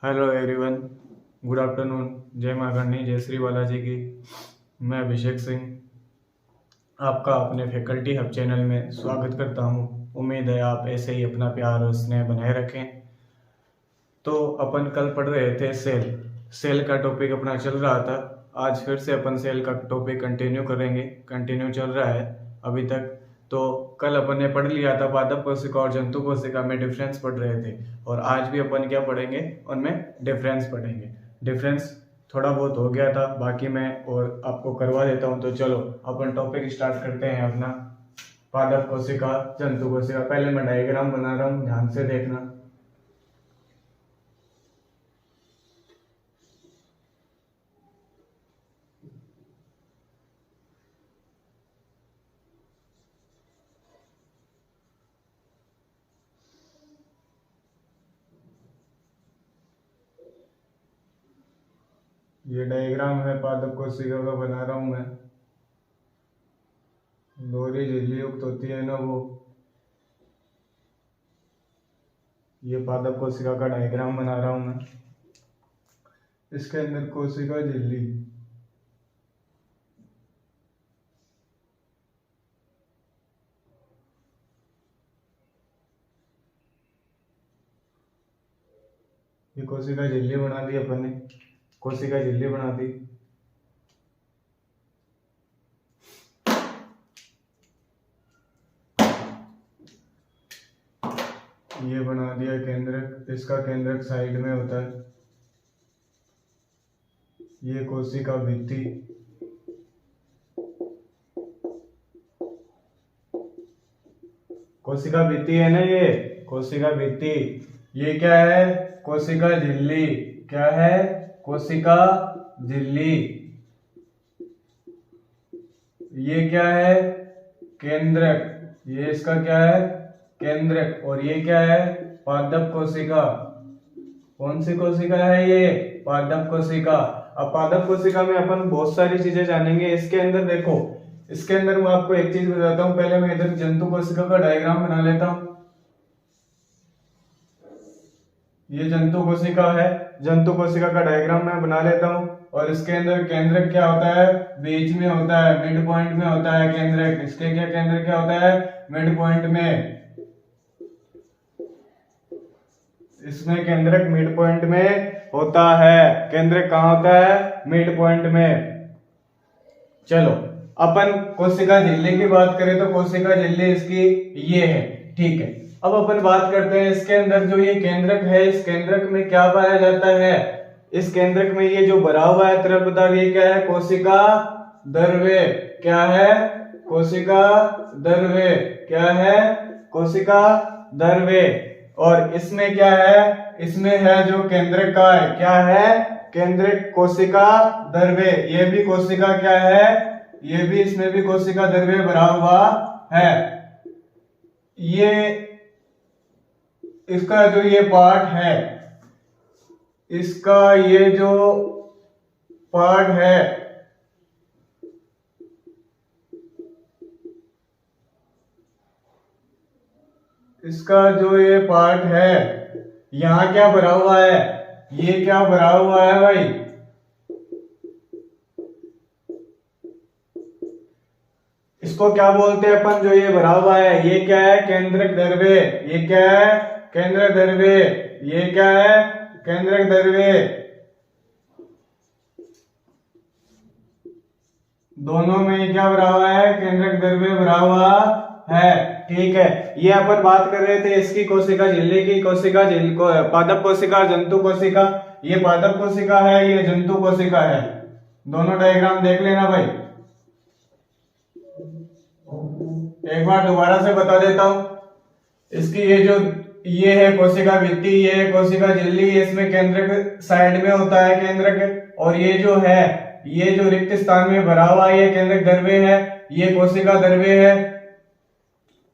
Hello everyone, good afternoon. जय माँ करनी, जय श्री बालाजी की। मैं अभिषेक सिंह आपका अपने फैकल्टी हब चैनल में स्वागत करता हूँ। उम्मीद है आप ऐसे ही अपना प्यार और स्नेह बनाए रखें। तो अपन कल पढ़ रहे थे सेल का टॉपिक अपना चल रहा था। आज फिर से अपन सेल का टॉपिक कंटिन्यू करेंगे। कंटिन्यू चल रहा है अभी तक। तो कल अपन ने पढ़ लिया था पादप कोशिका और जंतु कोशिका में डिफरेंस पढ़ रहे थे, और आज भी अपन क्या पढ़ेंगे, उनमें डिफरेंस पढ़ेंगे। डिफरेंस थोड़ा बहुत हो गया था, बाकी मैं और आपको करवा देता हूँ। तो चलो अपन टॉपिक स्टार्ट करते हैं अपना। पादप कोशिका, जंतु कोशिका। पहले मैं डायग्राम बना रहा हूँ, ध्यान से देखना। ये डायग्राम है पादप कोशिका का, बना रहा हूं मैं। दोहरी झिल्ली युक्त होती है ना वो। ये पादप कोशिका का डायग्राम बना रहा हूं मैं। इसके अंदर कोशिका झिल्ली, ये कोशिका झिल्ली बना दी अपन ने। कोशिका झिल्ली बना दी। ये बना दिया केंद्रक। इसका केंद्रक साइड में होता है। ये कोशिका भित्ति, कोशिका भित्ति है ना, ये कोशिका भित्ति। ये क्या है? कोशिका झिल्ली। क्या है? कोशिका झिल्ली। ये क्या है? केंद्रक। ये इसका क्या है? केंद्रक। और ये क्या है? पादप कोशिका। कौन सी कोशिका है ये? पादप कोशिका। अब पादप कोशिका में अपन बहुत सारी चीजें जानेंगे। इसके अंदर देखो, इसके अंदर मैं आपको एक चीज बताता हूँ। पहले मैं इधर जंतु कोशिका का डायग्राम बना लेता हूँ। ये जंतु कोशिका है। जंतु कोशिका का डायग्राम मैं बना लेता हूँ। और इसके अंदर केंद्रक क्या होता है? बीच में होता है, मिड पॉइंट में होता है केंद्रक। इसके क्या केंद्रक क्या होता है? मिड पॉइंट में। इसमें केंद्रक मिड पॉइंट में होता है। केंद्रक कहाँ होता है? मिड पॉइंट में। चलो अपन कोशिका झिल्ली की बात करें तो कोशिका झिल्ली इसकी ये है, ठीक है। अब अपन बात करते हैं इसके अंदर जो ये केंद्रक है, इस केंद्रक में क्या पाया जाता है? इस केंद्रक में ये जो भरा हुआ है तरल पदार्थ, ये क्या है? कोशिका द्रव्य। क्या है? कोशिका द्रव्य। क्या है? कोशिका द्रव्य। और इसमें क्या है? इसमें है जो केंद्रक का है, क्या है? केंद्रक कोशिका द्रव्य। ये भी कोशिका क्या है? ये भी, इसमें भी कोशिका द्रव्य भरा हुआ है। ये इसका जो ये पार्ट है, इसका ये जो पार्ट है, इसका जो ये पार्ट है, यहां क्या भरा हुआ है? ये क्या भरा हुआ है भाई? इसको क्या बोलते हैं अपन? जो ये भरा हुआ है, ये क्या है? केंद्रक द्रव्य। ये क्या है? केंद्रक द्रव्य। ये क्या है? केंद्रक द्रव्य। दोनों में क्या भरा हुआ है? केंद्रक द्रव्य भरा हुआ है, ठीक है। ये अपन बात कर रहे थे इसकी, कोशिका झिल्ली की। कोशिका झिल्ली को पादप कोशिका, जंतु कोशिका। ये पादप कोशिका है, ये जंतु कोशिका है। दोनों डायग्राम देख लेना भाई। एक बार दोबारा से बता देता हूं। इसकी ये है कोशिका भित्ति, ये है कोशिका झिल्ली। इसमें केंद्रक साइड में होता है, केंद्रक। और ये जो है, ये जो रिक्त स्थान में भरा हुआ है, ये केंद्रक द्रव्य है, ये कोशिका द्रव्य है।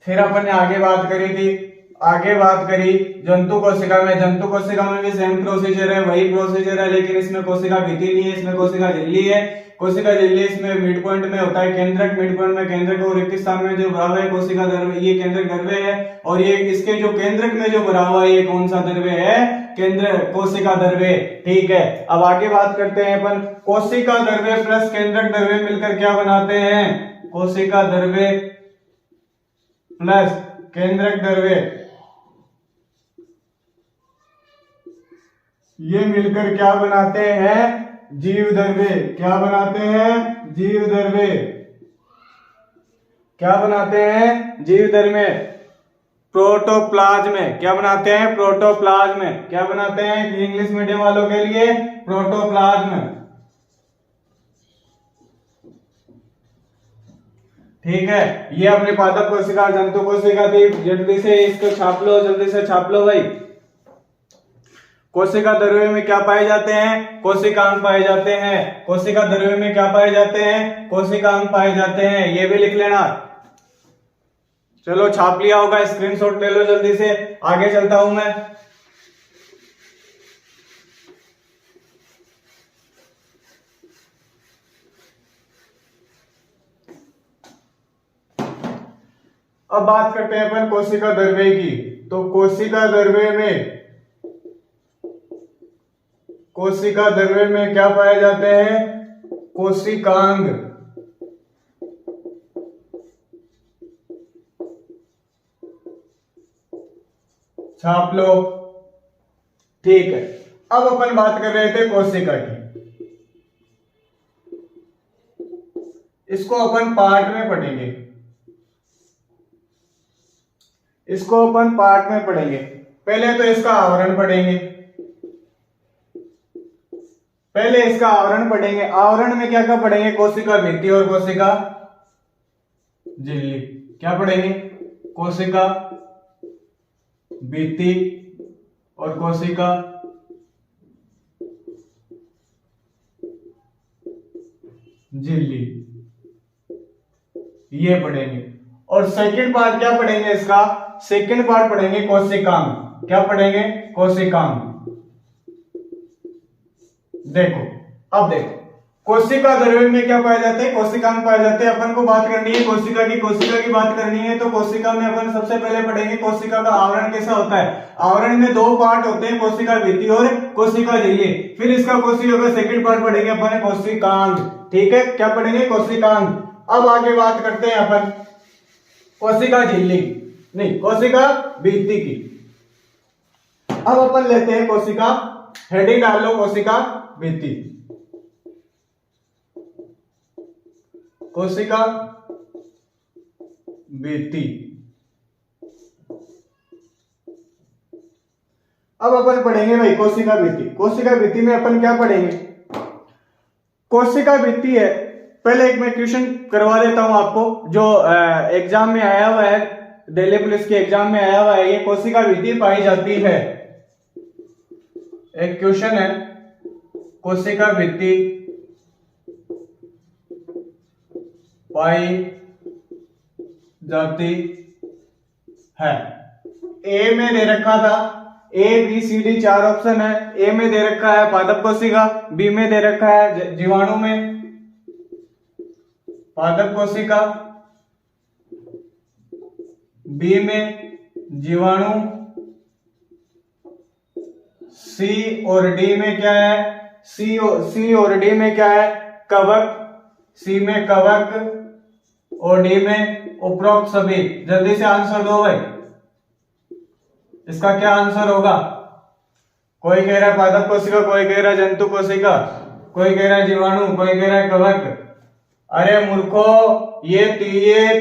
फिर अपन ने आगे बात करी थी, आगे बात करी जंतु कोशिका में। जंतु कोशिका में भी सेम प्रोसीजर है, वही प्रोसीजर है, लेकिन इसमें कोशिका भित्ति नहीं है, इसमें कोशिका झिल्ली है। कोशिका झिल्ली इसमें मिड पॉइंट में होता है केंद्रक। मिड पॉइंट में केंद्रक और रिक्त स्थान में जो भरा हुआ है कोशिका द्रव्य, ये केंद्रक द्रव्य है। और ये इसके जो केंद्रक में जो भरा हुआ है, ये कौन सा द्रव्य है? केंद्र कोशिका द्रव्य। ठीक है, अब आगे बात करते हैं अपन कोशिका द्रव्य प्लस केंद्रक द्रव्य मिलकर क्या बनाते हैं, कोशिका द्रव्य प्लस केंद्रक द्रव्य, ये मिलकर क्या बनाते हैं, जीव द्रव्य। क्या बनाते हैं, जीव द्रव्य। क्या बनाते हैं, जीव द्रव्य। प्रोटोप्लाज्म में क्या बनाते हैं, प्रोटोप्लाज्म में क्या बनाते हैं, इंग्लिश मीडियम वालों के लिए प्रोटोप्लाज्म। ठीक है, ये अपनी पादप कोशिका जंतु कोशिका थी। जल्दी से इसको छाप लो, जल्दी से छाप लो भाई। कोशिका द्रव्य में क्या पाए जाते हैं, कोशिकांग पाए जाते हैं। कोशिका द्रव्य में क्या पाए जाते हैं, कोशिकांग पाए जाते हैं। ये भी लिख लेना। चलो छाप लिया होगा, स्क्रीनशॉट ले लो जल्दी से, आगे चलता हूं मैं। अब बात करते हैं अपन कोशिका द्रव्य की। तो कोशिका द्रव्य में क्या पाए जाते हैं, कोशिकांग। छाप लो। ठीक है, अब अपन बात कर रहे थे कोशिका की। इसको अपन पार्ट में पढ़ेंगे, इसको अपन पार्ट में पढ़ेंगे। पहले तो इसका आवरण पढ़ेंगे, पहले इसका आवरण पढ़ेंगे। आवरण में क्या क्या पढ़ेंगे, कोशिका भित्ति और कोशिका झिल्ली। क्या पढ़ेंगे, कोशिका भित्ति और कोशिका झिल्ली, ये पढ़ेंगे। और सेकंड पार्ट क्या पढ़ेंगे इसका, सेकंड पार्ट पढ़ेंगे कोशिकांग। क्या पढ़ेंगे, कोशिकांग। देखो, अब देखो कोशिका द्रव्य में क्या पाए जाते हैं, कोशिकांग पाए जाते हैं। अपन को बात करनी है कोशिका की बात करनी है। तो कोशिका में अपन सबसे पहले पढ़ेंगे कोशिका का आवरण कैसा होता है। आवरण में दो पार्ट होते हैं, कोशिका भित्ति और कोशिका झिल्ली। फिर इसका कोशिका का सेकंड पार्ट पढ़ेंगे अपन, कोशिकांग। ठीक है, क्या पढ़ेंगे, कोशिकांग। अब आगे बात करते हैं अपन कोशिका झिल्ली, नहीं कोशिका भित्ति की। अब अपन लेते हैं कोशिका, हेडिंग डाल लो, कोशिका भित्ति। कोशिका भित्ति। अब अपन पढ़ेंगे भाई कोशिका भित्ति। कोशिका भित्ति में अपन क्या पढ़ेंगे, कोशिका भित्ति है। पहले एक मैं क्वेश्चन करवा देता हूं आपको, जो एग्जाम में आया हुआ है, दिल्ली पुलिस के एग्जाम में आया हुआ है। ये कोशिका भित्ति पाई जाती है, एक क्वेश्चन है, कोशिका भित्ति पाई जाती है। ए में दे रखा था, A B C D 4 option है। ए में दे रखा है पादप कोशिका, बी में दे रखा है जीवाणु में पादप कोशिका, बी में जीवाणु, सी और डी में क्या है, सी और डी में क्या है, कवक। सी में कवक और डी में उपरोक्त सभी। जल्दी से आंसर दो भाई, इसका क्या आंसर होगा। कोई कह रहा है पादप कोशिका, कोई कह रहा है जंतु कोशिका, कोई कह रहा है जीवाणु, कोई कह रहा है कवक। अरे मूर्खो, ये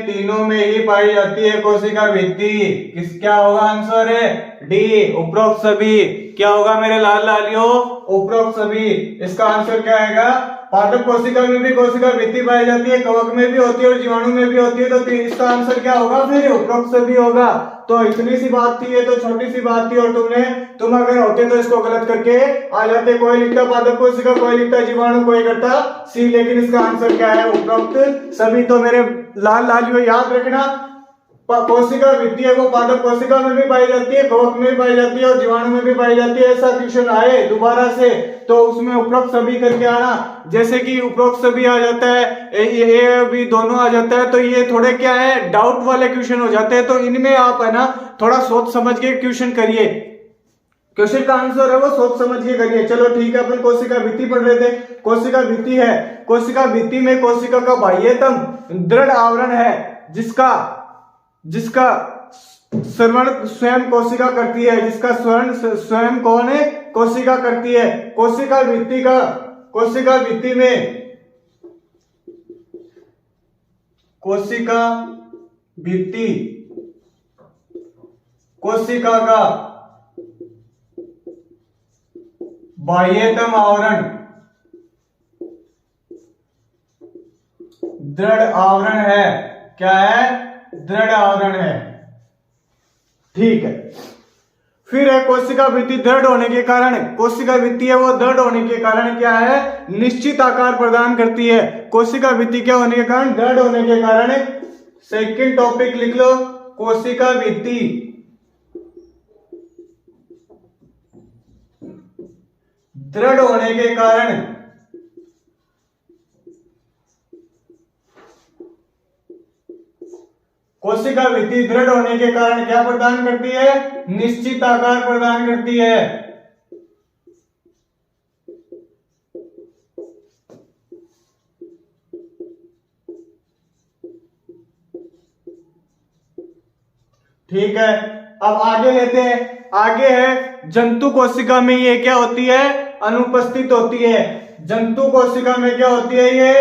तीनों में ही पाई जाती है कोशिका भित्ति। क्या होगा आंसर है, डी उपरोक्त सभी। क्या होगा मेरे लाल लालियो, उपरोक्त सभी। इसका आंसर क्या आएगा, पादप कोशिका में भी कोशिका भित्ति पाई जाती है, कवक में भी होती है और जीवाणु में भी होती है। तो इसका आंसर क्या होगा, फिर उपरोक्त सभी होगा। तो इतनी सी बात थी, ये तो छोटी सी बात थी। और तुम अगर होते तो इसको गलत करके आ जाते। कोई लिखता पादप कोशिका, कोई लिखता जीवाणु, कोई करता सी, लेकिन इसका आंसर क्या है, उपरोक्त सभी। तो मेरे लाल लालियों याद रखना, कोशिका भित्ति है वो पादप कोशिका में भी पाई जाती है, कवक में भी पाई जाती है और जीवाणु में भी पाई जाती है। ऐसा क्वेश्चन आए दोबारा से तो उसमें उपरोक्त सभी करके आना। जैसे कि उपरोक्त सभी आ जाता है, ये भी दोनों आ जाता है, तो ये थोड़े क्या है, डाउट वाले क्वेश्चन हो जाते हैं। तो इनमें आप है ना थोड़ा सोच समझ के क्वेश्चन करिए, क्वेश्चन का आंसर है वो सोच समझ के करिए। चलो ठीक है, अपन कोशिका भित्ति पढ़ रहे थे। कोशिका भित्ति है, कोशिका भित्ति में कोशिका का बाह्यतम दृढ़ आवरण है जिसका जिसका श्रवण स्वयं कोशिका करती है, जिसका श्रवण स्वयं कौन है? कोशिका करती है। कोशिका भित्ति में कोशिका भित्ति कोशिका का बाह्यतम आवरण दृढ़ आवरण है। क्या है? दृढ़ आवरण है। ठीक है, फिर है कोशिका भित्ति दृढ़ होने के कारण, कोशिका भित्ति है वो दृढ़ होने के कारण क्या है? निश्चित आकार प्रदान करती है। कोशिका भित्ति क्या होने के कारण? दृढ़ होने के कारण। सेकंड टॉपिक लिख लो, कोशिका भित्ति दृढ़ होने के कारण कोशिका भित्ति दृढ़ होने के कारण क्या प्रदान करती है? निश्चित आकार प्रदान करती है। ठीक है, अब आगे लेते हैं। आगे है जंतु कोशिका में ये क्या होती है? अनुपस्थित होती है। जंतु कोशिका में क्या होती है? ये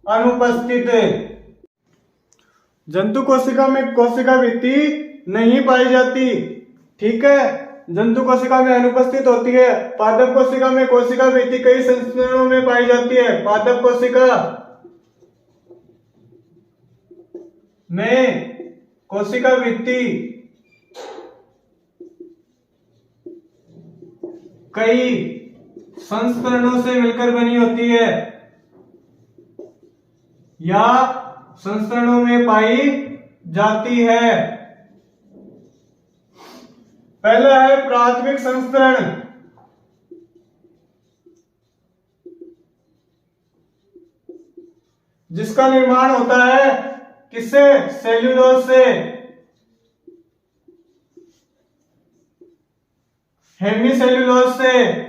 अनुपस्थित। जंतु कोशिका में कोशिका भित्ति नहीं पाई जाती। ठीक है, जंतु कोशिका में अनुपस्थित होती है। पादप कोशिका में कोशिका भित्ति कई संस्करणों में पाई जाती है। पादप कोशिका में कोशिका भित्ति कई संस्करणों से मिलकर बनी होती है या संस्करणों में पाई जाती है। पहला है प्राथमिक संस्करण। जिसका निर्माण होता है किससे? सेल्यूलोज से, हेमीसेल्यूलोज से।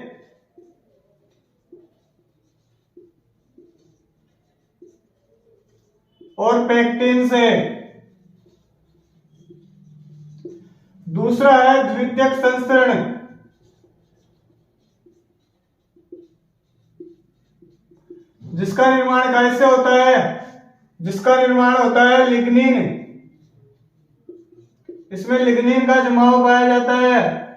और पेक्टिन से। दूसरा है द्वितीयक संस्करण। जिसका निर्माण कैसे होता है? जिसका निर्माण होता है लिग्निन। इसमें लिग्निन का जमाव पाया जाता है।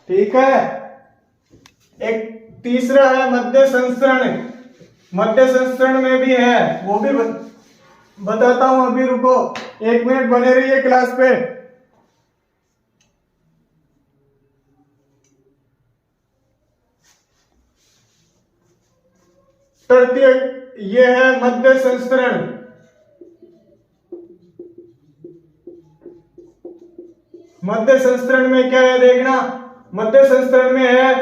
ठीक है, एक तीसरा है मध्य संस्करण। मध्य संस्करण में भी है, वो भी बताता हूं। अभी रुको, 1 मिनट बने रहिए क्लास पे। तृतीय ये है मध्य संस्करण। मध्य संस्करण में क्या है देखना। मध्य संस्करण में है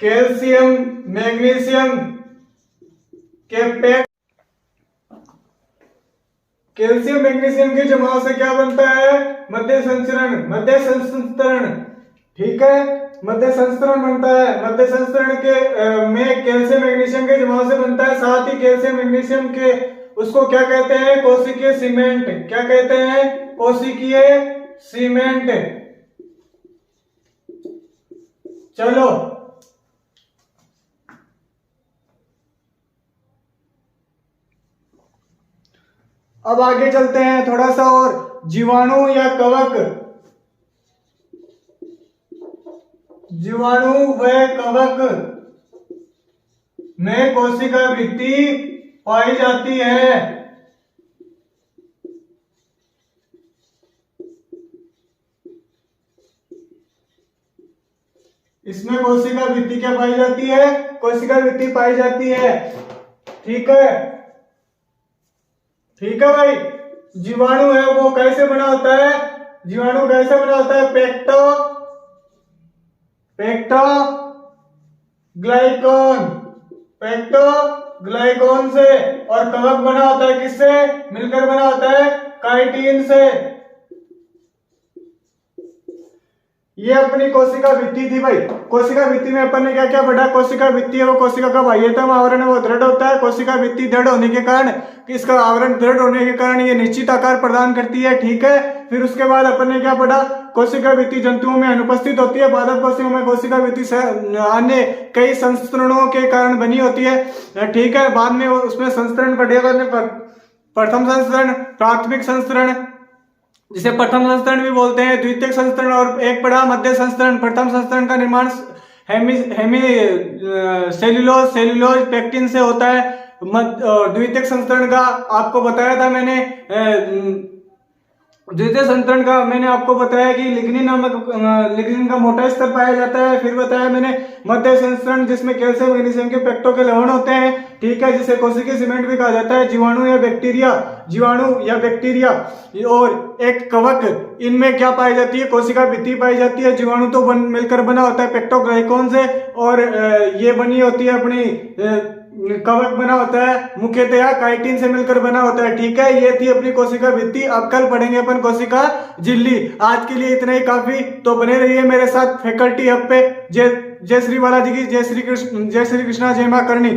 कैल्शियम मैग्नीशियम के पैक। कैल्शियम मैग्नीशियम के जमाव से क्या बनता है? मध्य संस्करण। मध्य संस्करण, ठीक है, मध्य संस्करण बनता है। मध्य संस्करण के में कैल्शियम मैग्नीशियम के जमाव से बनता है। साथ ही कैल्शियम मैग्नीशियम के उसको क्या कहते हैं? कोशिकीय सीमेंट। क्या कहते हैं? कोशिकीय सीमेंट। चलो अब आगे चलते हैं थोड़ा सा और। जीवाणु या कवक। जीवाणु व कवक में कोशिका भित्ति पाई जाती है। इसमें कोशिका भित्ति क्या पाई जाती है? कोशिका भित्ति पाई जाती है। ठीक है, ठीक है भाई। जीवाणु है वो कैसे बना होता है? जीवाणु कैसे बना होता है? पेक्टो ग्लाइकॉन, पेक्टोग्लाइकॉन से। और कवक बना होता है किससे? मिलकर बना होता है काइटिन से। ये अपनी कोशिका भित्ति थी भाई। कोशिका भित्ति में अपन ने क्या क्या पढ़ा? कोशिका भित्ति है वो कोशिका का बाह्यतम आवरण है वो दृढ़ होता है। कोशिका भित्ति दृढ़ होने के कारण, इसका आवरण दृढ़ होने के कारण ये निश्चित आकार प्रदान करती है, ठीक है। फिर उसके बाद अपन ने क्या पढ़ा? कोशिका भित्ति जंतुओं में अनुपस्थित होती है। पादप कोशिकाओं में कोशिका भित्ति अन्य कई संस्करणों के कारण बनी होती है, ठीक है। बाद में उसमें संस्करण पढ़ेगा, प्रथम संस्करण, प्राथमिक संस्करण, जिसे प्रथम संस्करण भी बोलते हैं, द्वितीयक संस्करण, और एक पढ़ा मध्य संस्करण। प्रथम संस्करण का निर्माण हेमी सेल्यूलोज पेक्टिन से होता है। द्वितीयक संस्करण का आपको बताया था मैंने, द्वितीय संस्करण का मैंने आपको बताया कि लिग्निन का मोटा स्तर पाया जाता है। फिर बताया मैंने मध्य संस्करण जिसमें कैल्शियम मैग्नीशियम के पेक्टो के लवण होते हैं, ठीक है, जिसे कोशिकीय सीमेंट भी कहा जाता है। जीवाणु या बैक्टीरिया और एक कवक, इनमें क्या पाई जाती है? कोशिका भित्ति पाई जाती है। जीवाणु तो मिलकर बना होता है पेक्टोग्लाइकॉन से, और ये बनी होती है अपनी कवक बना होता है मुख्यतया काइटिन से मिलकर बना होता है, ठीक है। ये थी अपनी कोशिका भित्ति। अब कल पढ़ेंगे अपन कोशिका झिल्ली। आज के लिए इतना ही काफी, तो बने रहिए मेरे साथ फैकल्टी हब पे। जय श्री बालाजी की, जय श्री कृष्ण, जय मां करणी।